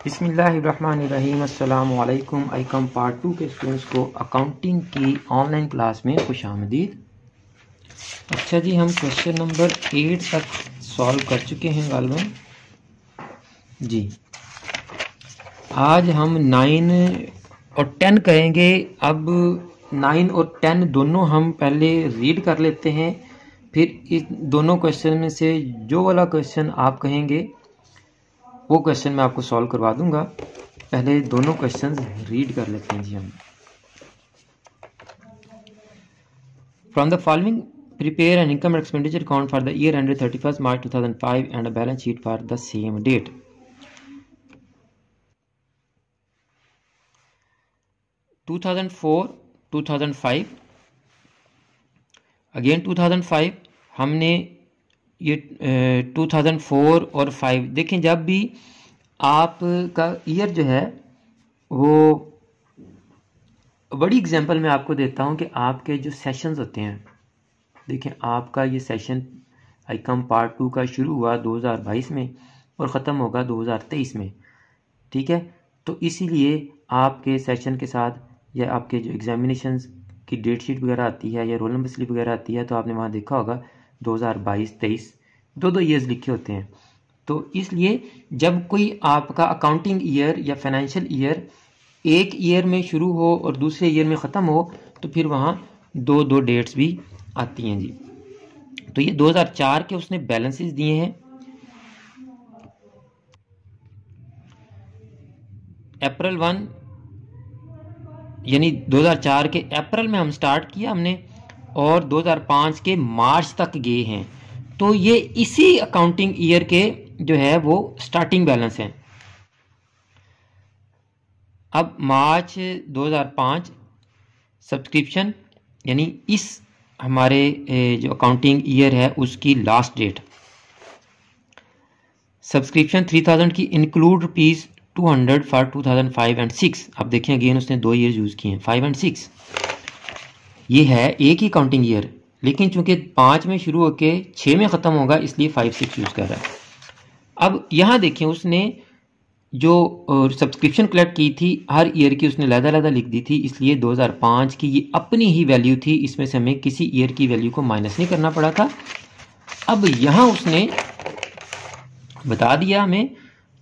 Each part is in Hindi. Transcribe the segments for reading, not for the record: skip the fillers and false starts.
बिस्मिल्लाहिर्रहमानिर्रहीम अस्सलामु अलैकुम। आईकॉम पार्ट 2 के स्टूडेंट्स को अकाउंटिंग की ऑनलाइन क्लास में खुशामदीद। अच्छा जी, हम क्वेश्चन नंबर 8 तक सॉल्व कर चुके हैं गालिबन जी। आज हम 9 और 10 करेंगे। अब 9 और 10 दोनों हम पहले रीड कर लेते हैं, फिर इस दोनों क्वेश्चन में से जो वाला क्वेश्चन आप कहेंगे वो क्वेश्चन मैं आपको सॉल्व करवा दूंगा। पहले दोनों क्वेश्चन रीड कर लेते हैं जी हम। From the following prepare an income expenditure account for the year ended 31 March 2005 and a balance sheet for the same date. (2004, 2005) again 2005 हमने ये 2004 और 5 देखें। जब भी आपका ईयर जो है वो बड़ी एग्जांपल मैं आपको देता हूं कि आपके जो सेशंस होते हैं, देखें आपका ये सेशन आईकॉम पार्ट 2 का शुरू हुआ 2022 में और ख़त्म होगा 2023 में, ठीक है। तो इसीलिए आपके सेशन के साथ या आपके जो एग्जामिनेशंस की डेट शीट वगैरह आती है या रोल नंबर स्लिप वगैरह आती है, तो आपने वहाँ देखा होगा 2022-23 दो ईयर्स लिखे होते हैं। तो इसलिए जब कोई आपका अकाउंटिंग ईयर या फाइनेंशियल ईयर एक ईयर में शुरू हो और दूसरे ईयर में ख़त्म हो, तो फिर वहाँ दो डेट्स भी आती हैं जी। तो ये 2004 के उसने बैलेंसेस दिए हैं। अप्रैल 1 यानी 2004 के अप्रैल में हम स्टार्ट किया हमने और 2005 के मार्च तक गए हैं। तो ये इसी अकाउंटिंग ईयर के जो है वो स्टार्टिंग बैलेंस है। अब मार्च 2005 सब्सक्रिप्शन यानी इस हमारे जो अकाउंटिंग ईयर है उसकी लास्ट डेट। सब्सक्रिप्शन 3000 की इंक्लूड ₹200 फॉर 2005 एंड 6। अब देखें अगेन उसने 2 ईयर यूज़ किए हैं, 5 एंड 6। ये है एक ही अकाउंटिंग ईयर, लेकिन चूंकि 5 में शुरू होके 6 में ख़त्म होगा इसलिए 5-6 यूज़ कर रहा है। अब यहाँ देखें उसने जो सब्सक्रिप्शन कलेक्ट की थी हर ईयर की उसने अलग-अलग लिख दी थी, इसलिए 2005 की ये अपनी ही वैल्यू थी, इसमें से हमें किसी ईयर की वैल्यू को माइनस नहीं करना पड़ा था। अब यहाँ उसने बता दिया हमें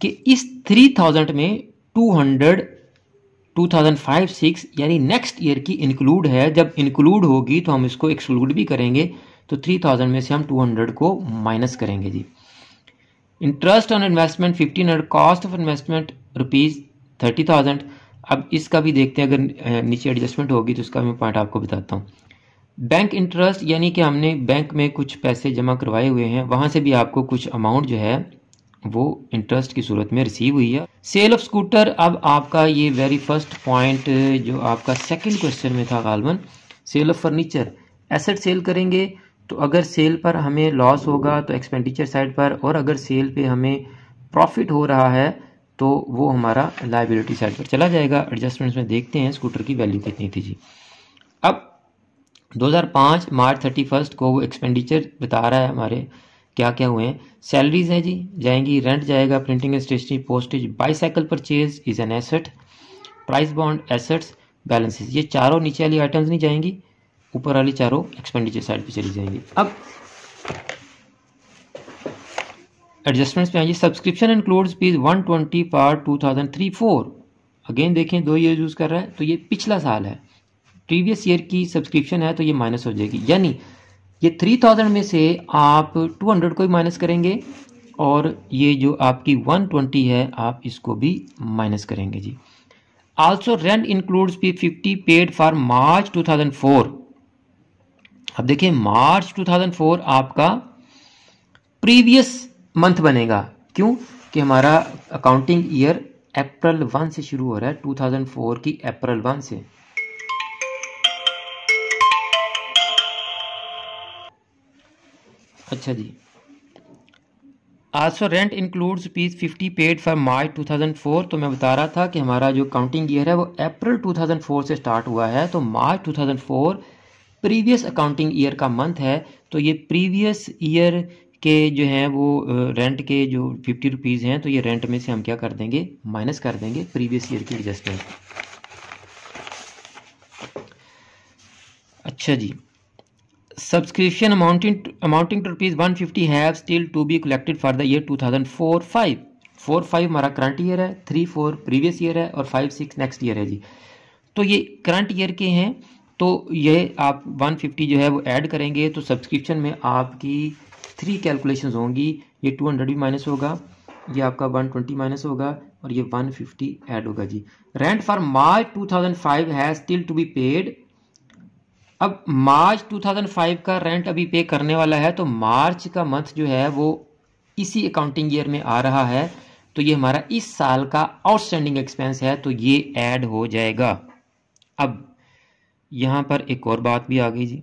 कि इस 3000 में 200 2005-6 यानी नेक्स्ट ईयर की इंक्लूड है। जब इंक्लूड होगी तो हम इसको एक्सक्लूड भी करेंगे, तो 3000 में से हम 200 को माइनस करेंगे जी। Interest on investment 1500, cost of investment ₹30,000। अब इसका भी देखते हैं, अगर नीचे एडजस्टमेंट होगी तो इसका मैं पॉइंट आपको बताता हूँ। बैंक इंटरेस्ट यानी कि हमने बैंक में कुछ पैसे जमा करवाए हुए हैं, वहाँ से भी आपको कुछ अमाउंट जो है वो इंटरेस्ट की सूरत में रिसीव हुई है। सेल ऑफ स्कूटर, अब आपका ये वेरी फर्स्ट पॉइंट जो आपका सेकंड क्वेश्चन में था गालिबन, sale of furniture. Asset sale करेंगे तो अगर सेल पर हमें लॉस होगा तो एक्सपेंडिचर साइड पर, और अगर सेल पे हमें प्रॉफिट हो रहा है तो वो हमारा लायबिलिटी साइड पर चला जाएगा। एडजस्टमेंट्स में देखते हैं स्कूटर की वैल्यू कितनी थी जी। अब 2005 मार्च 31 को वो एक्सपेंडिचर बता रहा है हमारे क्या क्या हुए हैं। सैलरीज है जी, जाएंगी, रेंट जाएगा, printing and stationery, postage, bicycle purchase is an asset, price bond assets, balances. ये चारों नीचे वाली आइटम्स नहीं जाएंगी, ऊपर वाली चारों एक्सपेंडिचर साइड पे चली जाएंगी। अब एडजस्टमेंट्स पे आइए। Subscription includes ₹120 for 2003-4। अगेन देखें 2 ईयर यूज कर रहा है, तो ये पिछला साल है, प्रीवियस ईयर की सब्सक्रिप्शन है, तो ये माइनस हो जाएगी। यानी ये 3000 में से आप 200 को भी माइनस करेंगे और ये जो आपकी 120 है आप इसको भी माइनस करेंगे जी। Also rent includes P50 paid for March 2004। अब देखिए मार्च 2004 आपका प्रीवियस मंथ बनेगा, क्यों कि हमारा अकाउंटिंग ईयर अप्रैल 1 से शुरू हो रहा है, 2004 की अप्रैल 1 से। अच्छा जी, also rent includes P50 paid for March 2004। तो मैं बता रहा था कि हमारा जो काउंटिंग ईयर है वो अप्रैल 2004 से स्टार्ट हुआ है, तो मार्च 2004 प्रीवियस अकाउंटिंग ईयर का मंथ है, तो ये प्रीवियस ईयर के जो हैं वो रेंट के जो 50 रुपीज़ हैं, तो ये रेंट में से हम क्या कर देंगे, माइनस कर देंगे प्रीवियस ईयर की एडजस्टमेंट। अच्छा जी, subscription amounting to rupees 150 have still to be collected for the year 2004-5। 4-5 हमारा करंट ईयर है, 3-4 प्रीवियस ईयर है और 5-6 नेक्स्ट ईयर है जी। तो ये करंट ईयर के हैं, तो ये आप 150 जो है वो ऐड करेंगे तो सब्सक्रिप्शन में आपकी 3 कैलकुलेशंस होंगी। ये 200 भी माइनस होगा, ये आपका 120 माइनस होगा और ये 150 ऐड होगा जी। Rent for March 2005 has still to be paid. अब मार्च 2005 का रेंट अभी पे करने वाला है, तो मार्च का मंथ जो है वो इसी अकाउंटिंग ईयर में आ रहा है, तो ये हमारा इस साल का आउटस्टैंडिंग एक्सपेंस है, तो ये ऐड हो जाएगा। अब यहां पर एक और बात भी आ गई जी,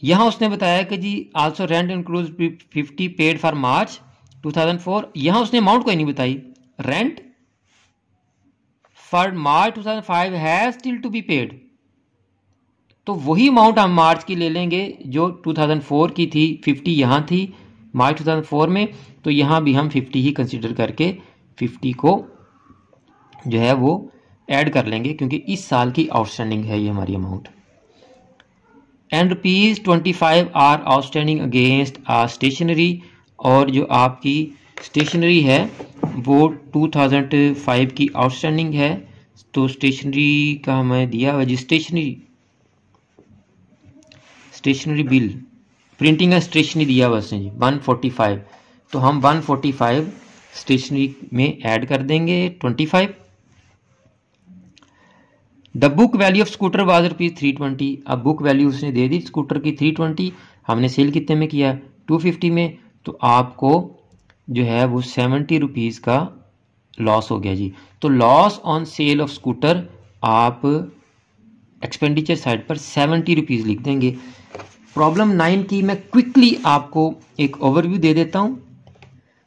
यहां उसने बताया कि जी also rent include 50 paid for March 2004। यहां उसने अमाउंट कोई नहीं बताई। Rent for March 2005 has still to be paid, तो वही अमाउंट हम मार्च की ले लेंगे जो 2004 की थी। 50 यहां थी मार्च 2004 में, तो यहां भी हम 50 ही कंसीडर करके 50 को जो है वो ऐड कर लेंगे, क्योंकि इस साल की आउटस्टैंडिंग है ये हमारी amount. And ₹25 are outstanding against a stationery, और जो आपकी स्टेशनरी है वो 2005 की आउटस्टैंडिंग है, तो स्टेशनरी का हमें दिया हुआ जी, स्टेशनरी बिल प्रिंटिंग का स्टेशनरी दिया हुआ उसने जी 145, तो हम 145 स्टेशनरी में ऐड कर देंगे 25। The book value of scooter was ₹320। अब बुक वैल्यू उसने दे दी स्कूटर की 320, हमने सेल कितने में किया 250 में, तो आपको जो है वो 70 रुपीज़ का लॉस हो गया जी। तो loss on sale of scooter आप एक्सपेंडिचर साइड पर 70 रुपीज़ लिख देंगे। प्रॉब्लम 9 की मैं क्विकली आपको एक ओवरव्यू दे देता हूँ।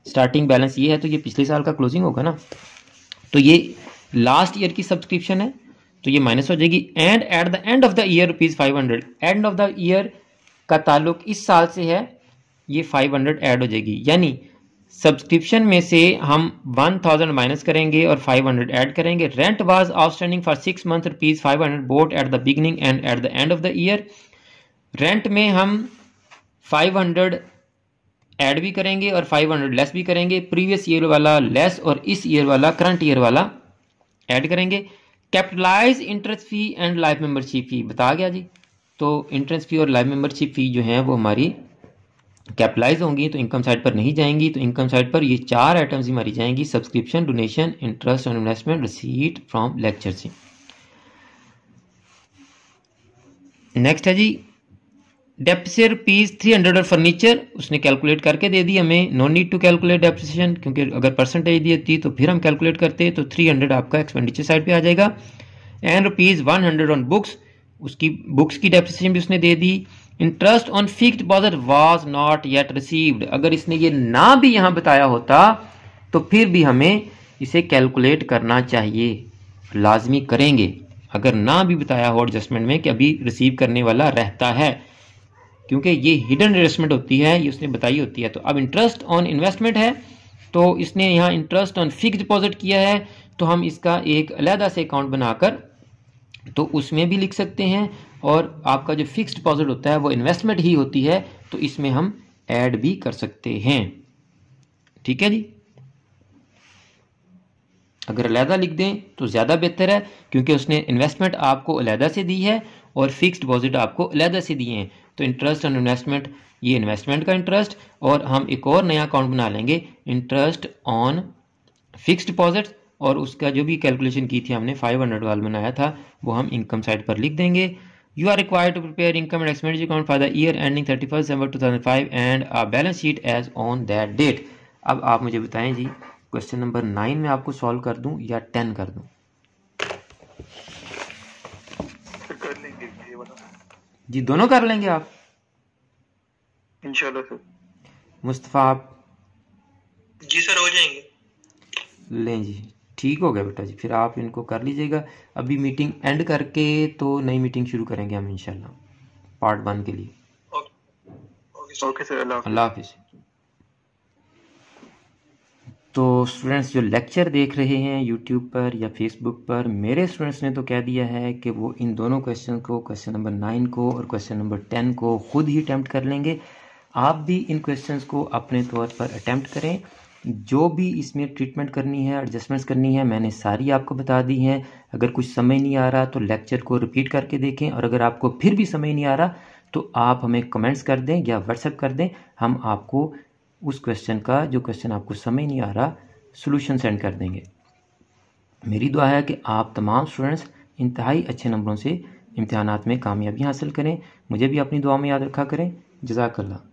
स्टार्टिंग बैलेंस ये है, तो ये पिछले साल का क्लोजिंग होगा ना, तो ये लास्ट ईयर की सब्सक्रिप्शन है, तो ये माइनस हो जाएगी। And at the end of the year ₹500, end of the year का ताल्लुक इस साल से है, ये 500 ऐड हो जाएगी। यानी सब्सक्रिप्शन में से हम 1000 माइनस करेंगे और 500 ऐड करेंगे। Rent was outstanding for 6 month ₹500 boat at the beginning and at the end of the year. Rent में हम 500 ऐड भी करेंगे और 500 लेस भी करेंगे। प्रीवियस ईयर वाला लेस और इस ईयर वाला करंट ईयर वाला ऐड करेंगे। Capitalize interest fee and life membership fee बता गया जी, तो इंटरेस्ट फी और लाइफ मेंबरशिप फी जो है वो हमारी कैपिटलाइज होंगी, तो इनकम साइड पर नहीं जाएंगी। तो इनकम साइड पर ये 4 आइटम्स ही हमारी जाएंगी, subscription, donation, interest on investment, receipt from lecture से। नेक्स्ट है जी डेप्रिसिएशन ₹300 और फर्नीचर उसने कैलकुलेट करके दे दी हमें। No need to calculate depreciation, क्योंकि अगर परसेंटेज दी होती तो फिर हम कैलकुलेट करते, तो 300 आपका एक्सपेंडिचर साइड पे आ जाएगा। एंड ₹100 ऑन बुक्स, उसकी बुक्स की डेप्रिसिएशन भी उसने दे दी। Interest on fixed deposit was not yet received, अगर इसने ये ना भी यहां बताया होता तो फिर भी हमें इसे कैलकुलेट करना चाहिए, लाजमी करेंगे। अगर ना भी बताया हो एडजस्टमेंट में कि अभी रिसीव करने वाला रहता है, क्योंकि ये हिडन इन्वेस्टमेंट होती है, ये उसने बताई होती है। तो अब इंटरेस्ट ऑन इन्वेस्टमेंट है, तो इसने यहाँ इंटरेस्ट ऑन फिक्स्ड डिपॉजिट किया है, तो हम इसका एक अलहदा से अकाउंट बनाकर तो उसमें भी लिख सकते हैं। और आपका जो फिक्स्ड डिपॉजिट होता है वो इन्वेस्टमेंट ही होती है, तो इसमें हम ऐड भी कर सकते हैं। ठीक है जी, अगर अलहदा लिख दें तो ज़्यादा बेहतर है, क्योंकि उसने इन्वेस्टमेंट आपको अलहदा से दी है और फिक्स्ड डिपॉजिट आपको अलहदा से दिए हैं। तो इंटरेस्ट ऑन इन्वेस्टमेंट, ये इन्वेस्टमेंट का इंटरेस्ट, और हम एक और नया अकाउंट बना लेंगे इंटरेस्ट ऑन फिक्स्ड डिपॉजिट, और उसका जो भी कैलकुलेशन की थी हमने 500 वाला बनाया था वो हम इनकम साइड पर लिख देंगे। You are required to prepare income and expenditure account for the year ending 31 December 2005 and a balance sheet as on that date. अब आप मुझे बताएं जी, क्वेश्चन नंबर 9 में आपको सॉल्व कर दूं या 10 कर दूं? कर लेंगे जी, दोनों कर लेंगे आप इंशाल्लाह सर। मुस्तफ़ा आप? जी सर, हो जाएंगे। लें जी, ठीक हो गया बेटा जी, फिर आप इनको कर लीजिएगा। अभी मीटिंग एंड करके तो नई मीटिंग शुरू करेंगे हम इंशाल्लाह पार्ट 1 के लिए। ओके सर, अल्लाह अल्लाह हाफिज़। तो स्टूडेंट्स जो लेक्चर देख रहे हैं यूट्यूब पर या फेसबुक पर, मेरे स्टूडेंट्स ने तो कह दिया है कि वो इन दोनों क्वेश्चन को, क्वेश्चन नंबर 9 को और क्वेश्चन नंबर 10 को खुद ही अटैम्प्ट कर लेंगे। आप भी इन क्वेश्चंस को अपने तौर पर अटैम्प्ट करें। जो भी इसमें ट्रीटमेंट करनी है, एडजस्टमेंट्स करनी है, मैंने सारी आपको बता दी हैं। अगर कुछ समझ नहीं आ रहा तो लेक्चर को रिपीट करके देखें, और अगर आपको फिर भी समझ नहीं आ रहा तो आप हमें कमेंट्स कर दें या व्हाट्सएप कर दें। हम आपको उस क्वेश्चन का, जो क्वेश्चन आपको समझ नहीं आ रहा, सॉल्यूशन सेंड कर देंगे। मेरी दुआ है कि आप तमाम स्टूडेंट्स इंतहाई अच्छे नंबरों से इम्तिहानात में कामयाबी हासिल करें। मुझे भी अपनी दुआ में याद रखा करें। जज़ाकल्लाह।